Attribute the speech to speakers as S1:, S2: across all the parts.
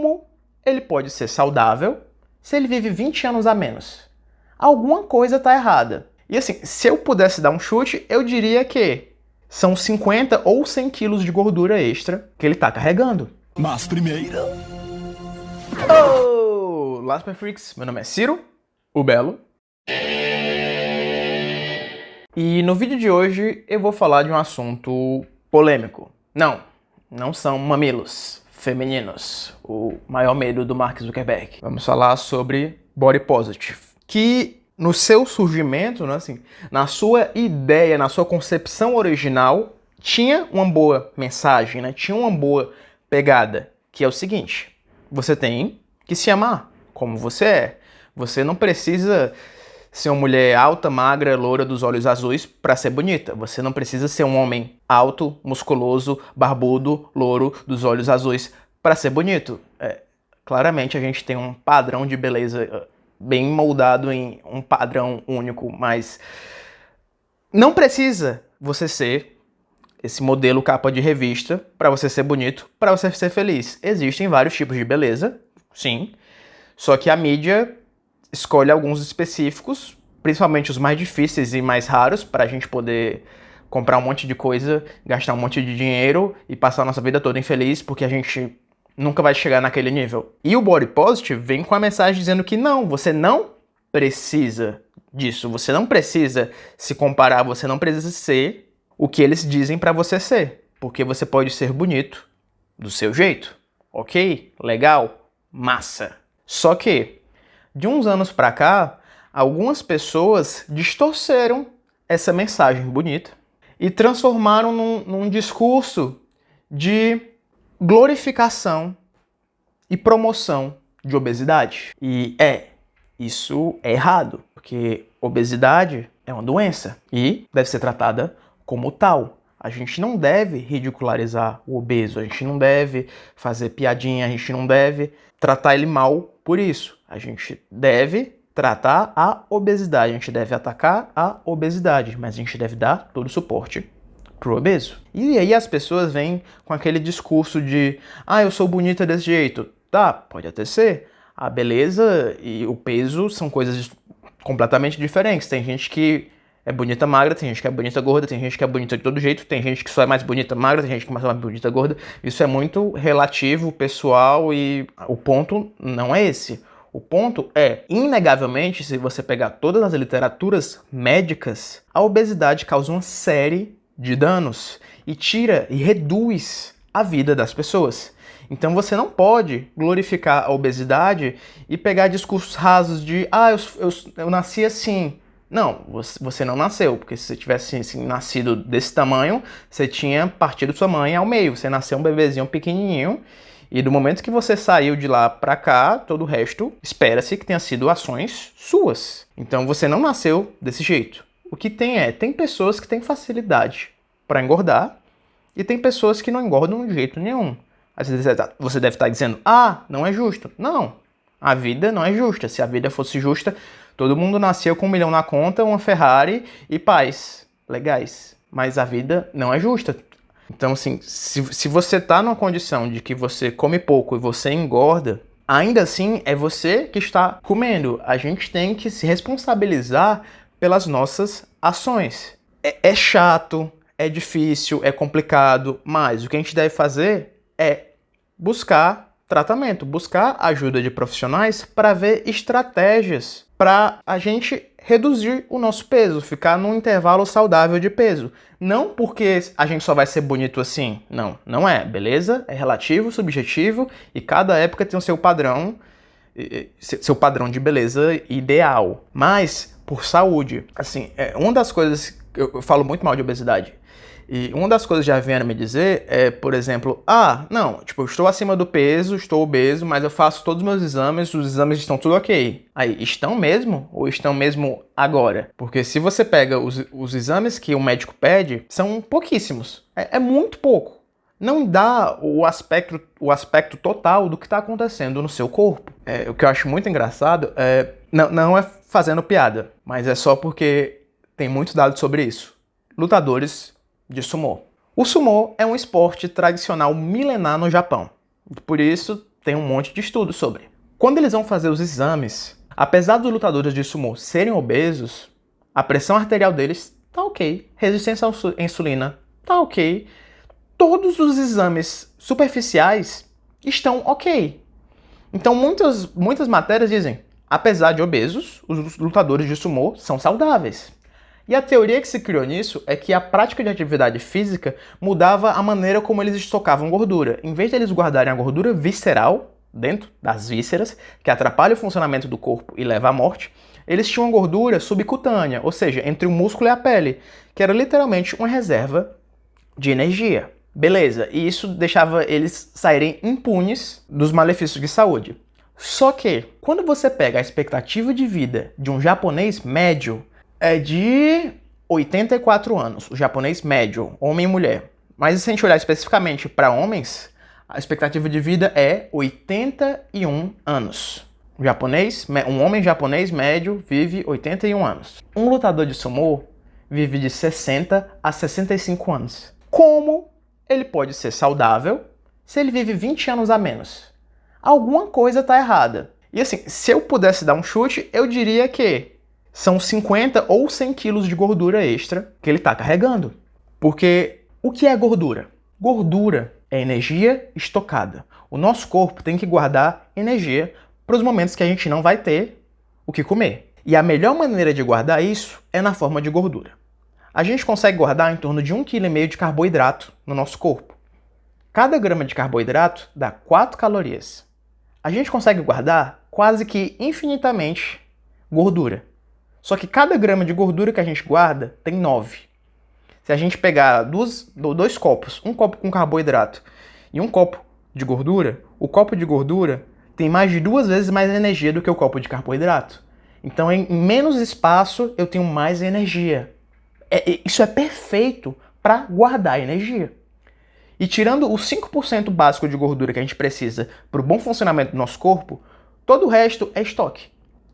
S1: como ele pode ser saudável se ele vive 20 anos a menos? Alguma coisa tá errada. E assim, se eu pudesse dar um chute, eu diria que são 50 ou 100 quilos de gordura extra que ele tá carregando.
S2: Mas primeiro...
S1: Oh! Last My Freaks, meu nome é Ciro, o Belo. E no vídeo de hoje eu vou falar de um assunto polêmico. Não são mamilos femininos, o maior medo do Mark Zuckerberg. Vamos falar sobre body positive, que no seu surgimento, né, assim, na sua ideia, na sua concepção original, tinha uma boa mensagem, né? Tinha uma boa pegada, que é o seguinte: você tem que se amar como você é. Você não precisa ser uma mulher alta, magra, loura, dos olhos azuis para ser bonita. Você não precisa ser um homem alto, musculoso, barbudo, louro, dos olhos azuis para ser bonito. Claramente a gente tem um padrão de beleza bem moldado em um padrão único, mas não precisa você ser esse modelo capa de revista para você ser bonito, para você ser feliz. Existem vários tipos de beleza, sim, só que a mídia escolhe alguns específicos, principalmente os mais difíceis e mais raros, para a gente poder comprar um monte de coisa, gastar um monte de dinheiro e passar a nossa vida toda infeliz, porque a gente nunca vai chegar naquele nível. E o Body Positive vem com a mensagem dizendo que não, você não precisa disso, você não precisa se comparar, você não precisa ser o que eles dizem para você ser, porque você pode ser bonito do seu jeito, ok? Legal? Massa! Só que de uns anos pra cá, algumas pessoas distorceram essa mensagem bonita e transformaram num discurso de glorificação e promoção de obesidade. E isso é errado, porque obesidade é uma doença e deve ser tratada como tal. A gente não deve ridicularizar o obeso, a gente não deve fazer piadinha, a gente não deve tratar ele mal por isso. A gente deve tratar a obesidade, a gente deve atacar a obesidade, mas a gente deve dar todo o suporte pro obeso. E aí as pessoas vêm com aquele discurso de eu sou bonita desse jeito. Tá, pode até ser. A beleza e o peso são coisas completamente diferentes. Tem gente que é bonita magra, tem gente que é bonita gorda, tem gente que é bonita de todo jeito, tem gente que só é mais bonita magra, tem gente que é mais bonita gorda. Isso é muito relativo, pessoal, e o ponto não é esse. O ponto é, inegavelmente, se você pegar todas as literaturas médicas, a obesidade causa uma série de danos e tira e reduz a vida das pessoas. Então você não pode glorificar a obesidade e pegar discursos rasos de eu nasci assim. Não, você não nasceu, porque se você tivesse assim, nascido desse tamanho, você tinha partido sua mãe ao meio. Você nasceu um bebezinho pequenininho e do momento que você saiu de lá pra cá, todo o resto espera-se que tenha sido ações suas. Então você não nasceu desse jeito. O que tem pessoas que têm facilidade para engordar e tem pessoas que não engordam de jeito nenhum. Às vezes você deve estar dizendo, não é justo. Não, a vida não é justa. Se a vida fosse justa, todo mundo nasceu com 1 milhão na conta, uma Ferrari e paz legais. Mas a vida não é justa. Então, assim, se você tá numa condição de que você come pouco e você engorda, ainda assim é você que está comendo. A gente tem que se responsabilizar pelas nossas ações. É chato, é difícil, é complicado, mas o que a gente deve fazer é buscar tratamento, buscar ajuda de profissionais para ver estratégias para a gente reduzir o nosso peso, ficar num intervalo saudável de peso. Não porque a gente só vai ser bonito assim. Não é. Beleza? É relativo, subjetivo e cada época tem o seu padrão de beleza ideal. Mas por saúde. Assim, uma das coisas... Eu falo muito mal de obesidade. E uma das coisas que já vieram me dizer é, por exemplo, eu estou acima do peso, estou obeso, mas eu faço todos os meus exames, os exames estão tudo ok. Aí, estão mesmo? Ou estão mesmo agora? Porque se você pega os exames que o médico pede, são pouquíssimos. É muito pouco. Não dá o aspecto total do que está acontecendo no seu corpo. O que eu acho muito engraçado não é fazendo piada, mas é só porque tem muitos dados sobre isso. Lutadores de sumô. O sumô é um esporte tradicional milenar no Japão. Por isso, tem um monte de estudos sobre. Quando eles vão fazer os exames, apesar dos lutadores de sumô serem obesos, a pressão arterial deles tá ok, resistência à insulina tá ok, todos os exames superficiais estão ok. Então muitas matérias dizem, apesar de obesos, os lutadores de sumô são saudáveis. E a teoria que se criou nisso é que a prática de atividade física mudava a maneira como eles estocavam gordura. Em vez de eles guardarem a gordura visceral, dentro das vísceras, que atrapalha o funcionamento do corpo e leva à morte, eles tinham gordura subcutânea, ou seja, entre o músculo e a pele, que era literalmente uma reserva de energia. Beleza, e isso deixava eles saírem impunes dos malefícios de saúde. Só que, quando você pega a expectativa de vida de um japonês médio, é de 84 anos, o japonês médio, homem e mulher. Mas se a gente olhar especificamente para homens, a expectativa de vida é 81 anos. Um homem japonês médio vive 81 anos. Um lutador de sumô vive de 60 a 65 anos. Como ele pode ser saudável se ele vive 20 anos a menos? Alguma coisa está errada. E assim, se eu pudesse dar um chute, eu diria que são 50 ou 100 quilos de gordura extra que ele está carregando. Porque o que é gordura? Gordura é energia estocada. O nosso corpo tem que guardar energia para os momentos que a gente não vai ter o que comer. E a melhor maneira de guardar isso é na forma de gordura. A gente consegue guardar em torno de 1,5 kg de carboidrato no nosso corpo. Cada grama de carboidrato dá 4 calorias. A gente consegue guardar quase que infinitamente gordura. Só que cada grama de gordura que a gente guarda tem 9. Se a gente pegar dois copos, um copo com carboidrato e um copo de gordura, o copo de gordura tem mais de 2 vezes mais energia do que o copo de carboidrato. Então, em menos espaço, eu tenho mais energia. Isso é perfeito para guardar energia. E tirando os 5% básico de gordura que a gente precisa para o bom funcionamento do nosso corpo, todo o resto é estoque.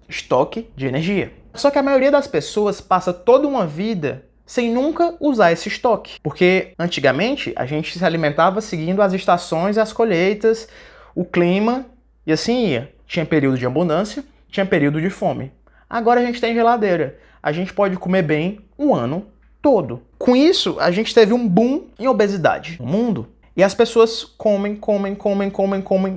S1: Estoque de energia. Só que a maioria das pessoas passa toda uma vida sem nunca usar esse estoque. Porque antigamente a gente se alimentava seguindo as estações, as colheitas, o clima e assim ia. Tinha período de abundância, tinha período de fome. Agora a gente tem geladeira. A gente pode comer bem um ano todo. Com isso, a gente teve um boom em obesidade no mundo. E as pessoas comem,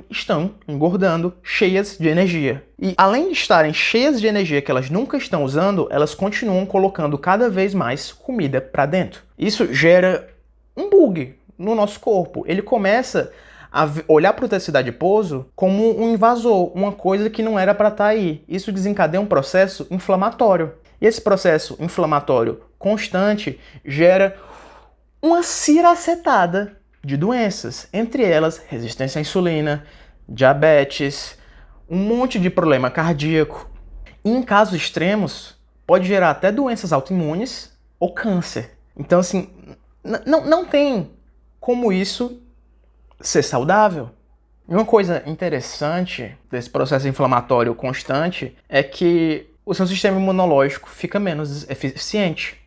S1: estão engordando, cheias de energia. E além de estarem cheias de energia que elas nunca estão usando, elas continuam colocando cada vez mais comida para dentro. Isso gera um bug no nosso corpo. Ele começa a olhar para o tecido adiposo como um invasor, uma coisa que não era para estar aí. Isso desencadeia um processo inflamatório. E esse processo inflamatório constante gera uma ciracetada de doenças, entre elas resistência à insulina, diabetes, um monte de problema cardíaco. E em casos extremos, pode gerar até doenças autoimunes ou câncer. Então, assim, não tem como isso ser saudável. E uma coisa interessante desse processo inflamatório constante é que o seu sistema imunológico fica menos eficiente.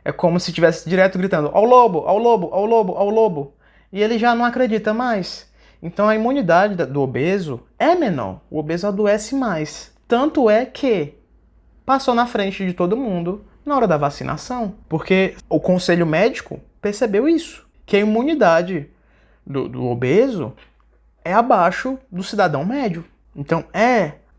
S1: É como se estivesse direto gritando, ao lobo, ao lobo, ao lobo, ao lobo. E ele já não acredita mais. Então a imunidade do obeso é menor. O obeso adoece mais. Tanto é que passou na frente de todo mundo na hora da vacinação. Porque o conselho médico percebeu isso. Que a imunidade do obeso é abaixo do cidadão médio. Então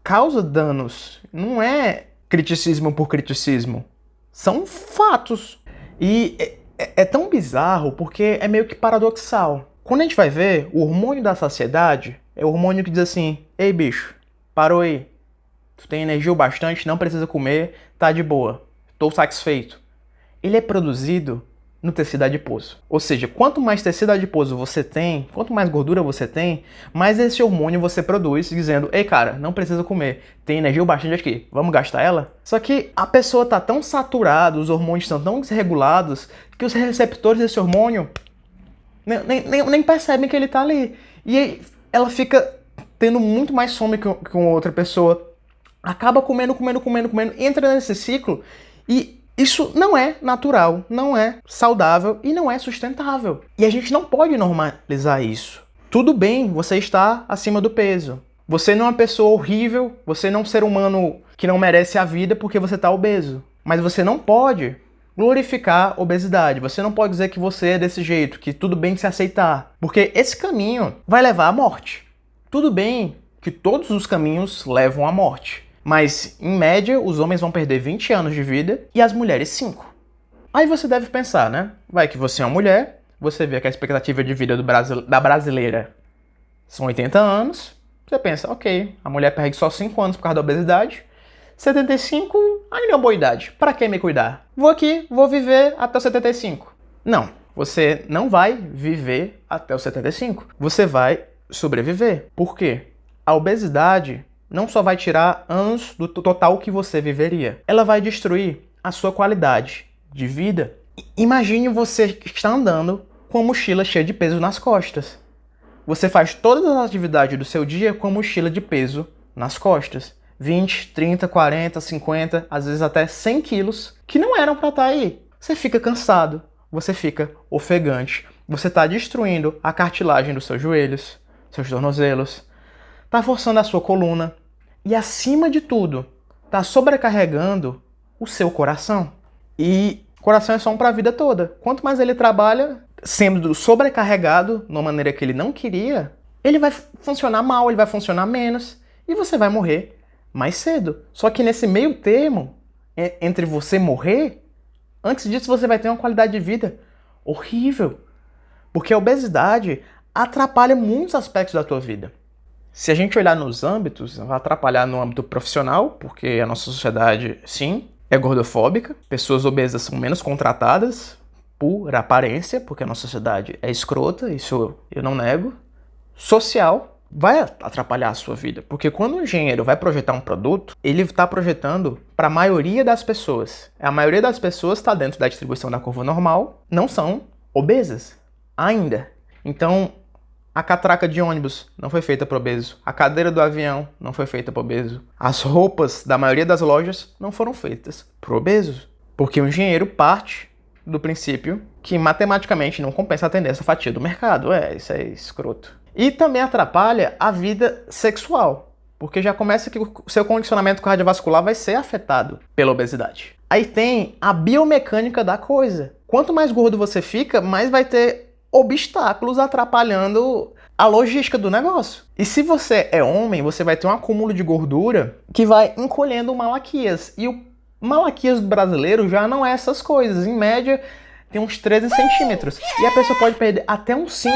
S1: causa danos. Não é criticismo por criticismo. São fatos. E é tão bizarro porque é meio que paradoxal. Quando a gente vai ver, o hormônio da saciedade é o hormônio que diz assim, ei bicho, parou aí. Tu tem energia o bastante, não precisa comer, tá de boa. Tô satisfeito. Ele é produzido no tecido adiposo. Ou seja, quanto mais tecido adiposo você tem, quanto mais gordura você tem, mais esse hormônio você produz, dizendo, ei cara, não precisa comer, tem energia o bastante aqui, vamos gastar ela? Só que a pessoa tá tão saturada, os hormônios estão tão desregulados, que os receptores desse hormônio nem percebem que ele tá ali. E aí ela fica tendo muito mais fome que uma outra pessoa, acaba comendo, entra nesse ciclo e isso não é natural, não é saudável e não é sustentável. E a gente não pode normalizar isso. Tudo bem você estar acima do peso. Você não é uma pessoa horrível, você não é um ser humano que não merece a vida porque você está obeso. Mas você não pode glorificar obesidade. Você não pode dizer que você é desse jeito, que tudo bem se aceitar. Porque esse caminho vai levar à morte. Tudo bem que todos os caminhos levam à morte. Mas, em média, os homens vão perder 20 anos de vida e as mulheres 5. Aí você deve pensar, né? Vai que você é uma mulher, você vê que a expectativa de vida da brasileira são 80 anos. Você pensa, ok, a mulher perde só 5 anos por causa da obesidade. 75 ainda é uma boa idade. Pra que me cuidar? Vou aqui, vou viver até os 75. Não, você não vai viver até os 75. Você vai sobreviver. Por quê? A obesidade não só vai tirar anos do total que você viveria. Ela vai destruir a sua qualidade de vida. Imagine você que está andando com uma mochila cheia de peso nas costas. Você faz todas as atividades do seu dia com a mochila de peso nas costas. 20, 30, 40, 50, às vezes até 100 quilos, que não eram para estar aí. Você fica cansado, você fica ofegante, você está destruindo a cartilagem dos seus joelhos, seus tornozelos, está forçando a sua coluna e, acima de tudo, está sobrecarregando o seu coração. E o coração é só um para a vida toda. Quanto mais ele trabalha, sendo sobrecarregado de uma maneira que ele não queria, ele vai funcionar mal, ele vai funcionar menos e você vai morrer mais cedo. Só que nesse meio termo, entre você morrer, antes disso você vai ter uma qualidade de vida horrível. Porque a obesidade atrapalha muitos aspectos da tua vida. Se a gente olhar nos âmbitos, vai atrapalhar no âmbito profissional, porque a nossa sociedade, sim, é gordofóbica. Pessoas obesas são menos contratadas por aparência, porque a nossa sociedade é escrota, isso eu não nego. Social, vai atrapalhar a sua vida, porque quando o engenheiro vai projetar um produto, ele está projetando para a maioria das pessoas. A maioria das pessoas está dentro da distribuição da curva normal, não são obesas ainda. Então, a catraca de ônibus não foi feita para obeso, a cadeira do avião não foi feita para obeso, as roupas da maioria das lojas não foram feitas para obesos, porque o engenheiro parte do princípio que matematicamente não compensa atender essa fatia do mercado. Isso é escroto. E também atrapalha a vida sexual, porque já começa que o seu condicionamento cardiovascular vai ser afetado pela obesidade. Aí tem a biomecânica da coisa. Quanto mais gordo você fica, mais vai ter obstáculos atrapalhando a logística do negócio. E se você é homem, você vai ter um acúmulo de gordura que vai encolhendo o Malaquias. E o Malaquias brasileiro já não é essas coisas. Em média, tem uns 13 centímetros. E a pessoa pode perder até uns 5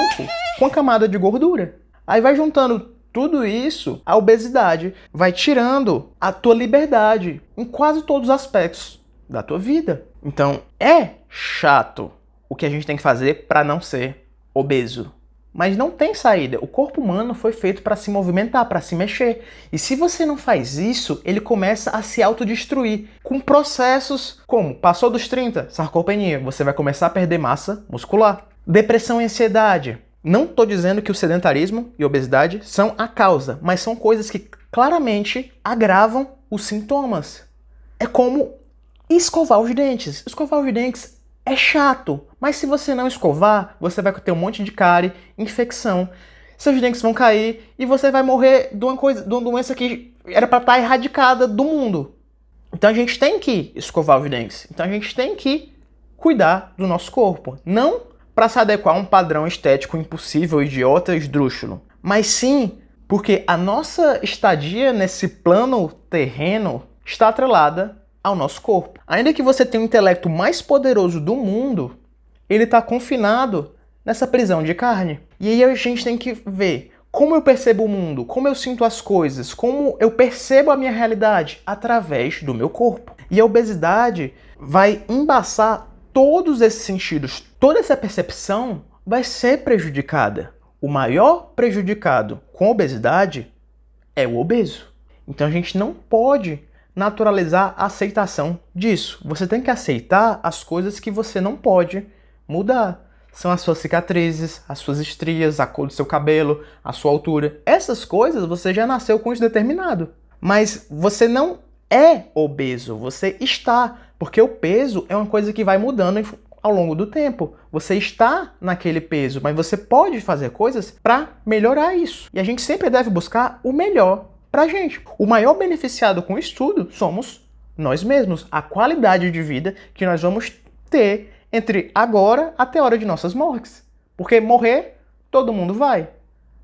S1: com a camada de gordura. Aí vai juntando tudo isso, a obesidade vai tirando a tua liberdade em quase todos os aspectos da tua vida. Então, é chato o que a gente tem que fazer para não ser obeso. Mas não tem saída. O corpo humano foi feito para se movimentar, para se mexer. E se você não faz isso, ele começa a se autodestruir. Com processos como, passou dos 30, sarcopenia, você vai começar a perder massa muscular. Depressão e ansiedade. Não estou dizendo que o sedentarismo e a obesidade são a causa, mas são coisas que claramente agravam os sintomas. É como escovar os dentes. Escovar os dentes é chato, mas se você não escovar, você vai ter um monte de cárie, infecção, seus dentes vão cair e você vai morrer de uma doença que era para estar erradicada do mundo. Então a gente tem que escovar os dentes. Então a gente tem que cuidar do nosso corpo. Não para se adequar a um padrão estético impossível, idiota, esdrúxulo, mas sim porque a nossa estadia nesse plano terreno está atrelada ao nosso corpo. Ainda que você tenha o intelecto mais poderoso do mundo, ele está confinado nessa prisão de carne. E aí a gente tem que ver como eu percebo o mundo, como eu sinto as coisas, como eu percebo a minha realidade através do meu corpo. E a obesidade vai embaçar todos esses sentidos. Toda essa percepção vai ser prejudicada. O maior prejudicado com a obesidade é o obeso. Então a gente não pode naturalizar a aceitação disso. Você tem que aceitar as coisas que você não pode mudar. São as suas cicatrizes, as suas estrias, a cor do seu cabelo, a sua altura. Essas coisas você já nasceu com isso determinado. Mas você não é obeso, você está. Porque o peso é uma coisa que vai mudando ao longo do tempo. Você está naquele peso, mas você pode fazer coisas para melhorar isso. E a gente sempre deve buscar o melhor pra gente. O maior beneficiado com isso tudo somos nós mesmos. A qualidade de vida que nós vamos ter entre agora até a hora de nossas mortes. Porque morrer, todo mundo vai.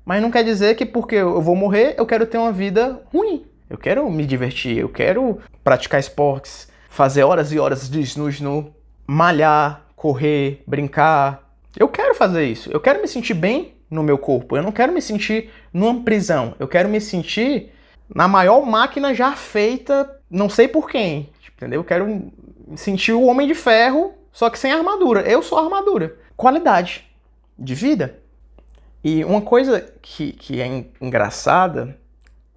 S1: Mas não quer dizer que porque eu vou morrer, eu quero ter uma vida ruim. Eu quero me divertir, eu quero praticar esportes, fazer horas e horas de snu, malhar, correr, brincar. Eu quero fazer isso. Eu quero me sentir bem no meu corpo. Eu não quero me sentir numa prisão. Eu quero me sentir na maior máquina já feita, não sei por quem. Entendeu? Eu quero me sentir o Homem de Ferro, só que sem armadura. Eu sou a armadura. Qualidade de vida. E uma coisa que é engraçada,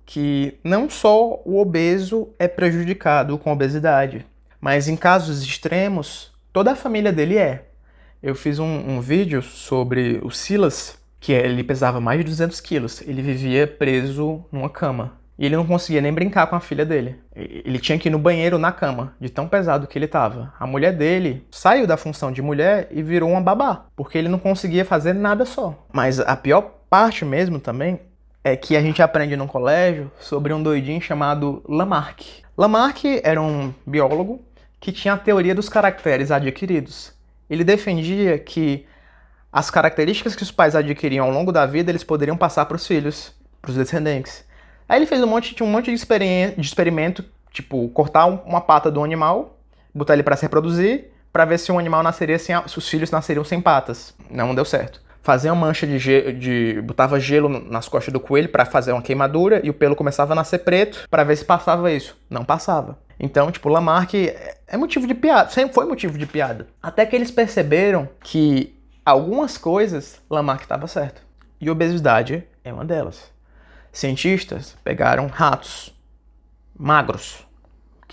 S1: que não só o obeso é prejudicado com obesidade, mas em casos extremos, toda a família dele é. Eu fiz um vídeo sobre o Silas, que ele pesava mais de 200 quilos. Ele vivia preso numa cama. E ele não conseguia nem brincar com a filha dele. Ele tinha que ir no banheiro na cama, de tão pesado que ele estava. A mulher dele saiu da função de mulher e virou uma babá, porque ele não conseguia fazer nada só. Mas a pior parte mesmo também é que a gente aprende no colégio sobre um doidinho chamado Lamarck. Lamarck era um biólogo que tinha a teoria dos caracteres adquiridos. Ele defendia que as características que os pais adquiriam ao longo da vida, eles poderiam passar para os filhos, para os descendentes. Aí ele fez um monte de experimento, tipo, cortar uma pata do animal, botar ele para se reproduzir, para ver se um animal nasceria sem, se os filhos nasceriam sem patas. Não deu certo. Fazia uma mancha botava gelo nas costas do coelho para fazer uma queimadura e o pelo começava a nascer preto para ver se passava isso. Não passava. Então, tipo, Lamarck é motivo de piada, sempre foi motivo de piada. Até que eles perceberam que algumas coisas Lamarck estava certo. E obesidade é uma delas. Cientistas pegaram ratos magros,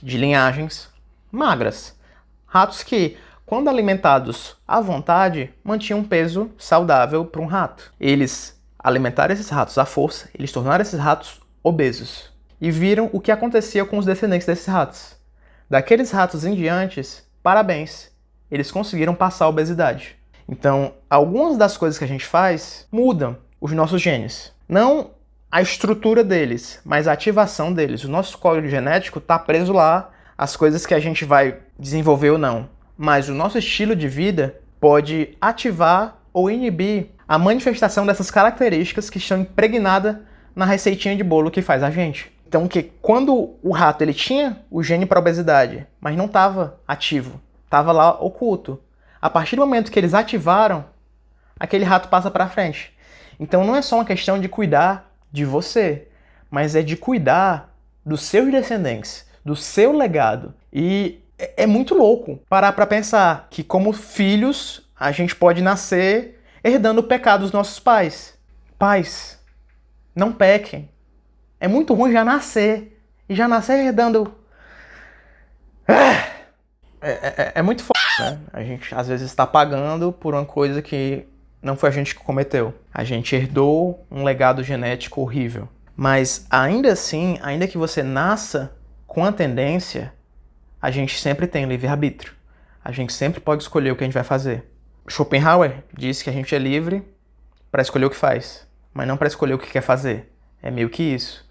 S1: de linhagens magras. Ratos que, quando alimentados à vontade, mantinham um peso saudável para um rato. Eles alimentaram esses ratos à força, eles tornaram esses ratos obesos. E viram o que acontecia com os descendentes desses ratos. Daqueles ratos em diante, parabéns, eles conseguiram passar a obesidade. Então, algumas das coisas que a gente faz mudam os nossos genes. Não a estrutura deles, mas a ativação deles. O nosso código genético está preso lá, as coisas que a gente vai desenvolver ou não. Mas o nosso estilo de vida pode ativar ou inibir a manifestação dessas características que estão impregnadas na receitinha de bolo que faz a gente. Então, que quando o rato ele tinha o gene para obesidade, mas não estava ativo, estava lá oculto. A partir do momento que eles ativaram, aquele rato passa para frente. Então, não é só uma questão de cuidar de você, mas é de cuidar dos seus descendentes, do seu legado. E é muito louco parar para pensar que, como filhos, a gente pode nascer herdando o pecado dos nossos pais. Pais, não pequem. É muito ruim já nascer. E já nascer herdando. É muito foda, né? A gente às vezes está pagando por uma coisa que não foi a gente que cometeu. A gente herdou um legado genético horrível. Mas ainda assim, ainda que você nasça com a tendência, a gente sempre tem livre-arbítrio. A gente sempre pode escolher o que a gente vai fazer. Schopenhauer disse que a gente é livre para escolher o que faz, mas não para escolher o que quer fazer. É meio que isso.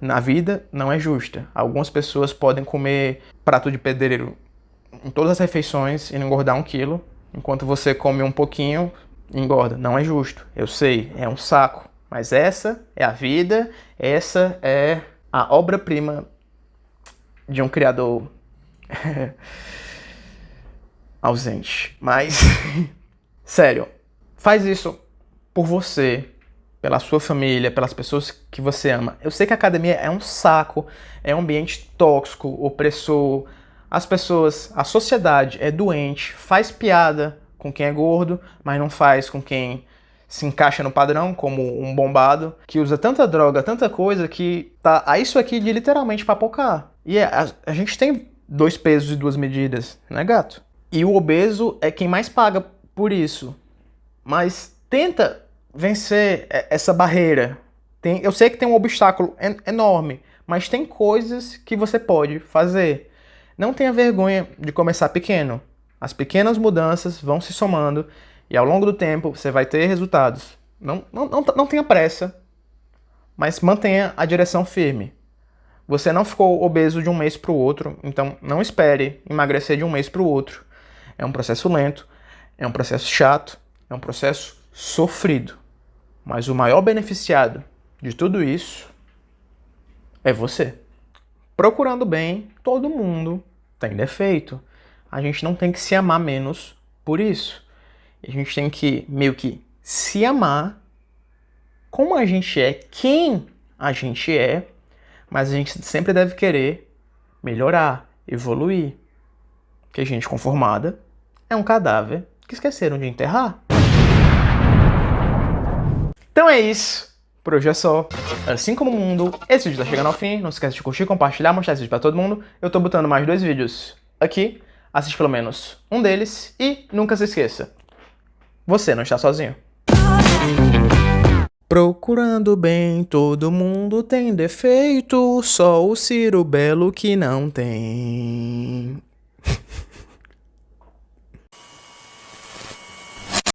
S1: Na vida não é justa. Algumas pessoas podem comer prato de pedreiro em todas as refeições e não engordar 1 quilo, enquanto você come um pouquinho e engorda. Não é justo. Eu sei, é um saco. Mas essa é a vida, essa é a obra-prima de um criador ausente. Mas, sério, faz isso por você, pela sua família, pelas pessoas que você ama. Eu sei que a academia é um saco, é um ambiente tóxico, opressor. As pessoas, a sociedade é doente, faz piada com quem é gordo, mas não faz com quem se encaixa no padrão, como um bombado, que usa tanta droga, tanta coisa, que tá a isso aqui de literalmente papocar. E a gente tem 2 pesos e 2 medidas, né, gato? E o obeso é quem mais paga por isso. Mas tenta vencer essa barreira. Eu sei que tem um obstáculo enorme, mas tem coisas que você pode fazer. Não tenha vergonha de começar pequeno. As pequenas mudanças vão se somando e ao longo do tempo você vai ter resultados. Não tenha pressa, mas mantenha a direção firme. Você não ficou obeso de um mês para o outro, então não espere emagrecer de um mês para o outro. É um processo lento, é um processo chato, é um processo sofrido. Mas o maior beneficiado de tudo isso é você. Procurando bem, todo mundo tem defeito. A gente não tem que se amar menos por isso. A gente tem que meio que se amar como a gente é, quem a gente é, mas a gente sempre deve querer melhorar, evoluir. Porque gente conformada é um cadáver que esqueceram de enterrar. Então é isso. Por hoje é só. Assim como o mundo, esse vídeo tá chegando ao fim. Não se esqueça de curtir, compartilhar, mostrar esse vídeo pra todo mundo. Eu tô botando mais 2 vídeos aqui. Assiste pelo menos um deles. E nunca se esqueça, você não está sozinho. Procurando bem, todo mundo tem defeito. Só o Ciro Belo que não tem.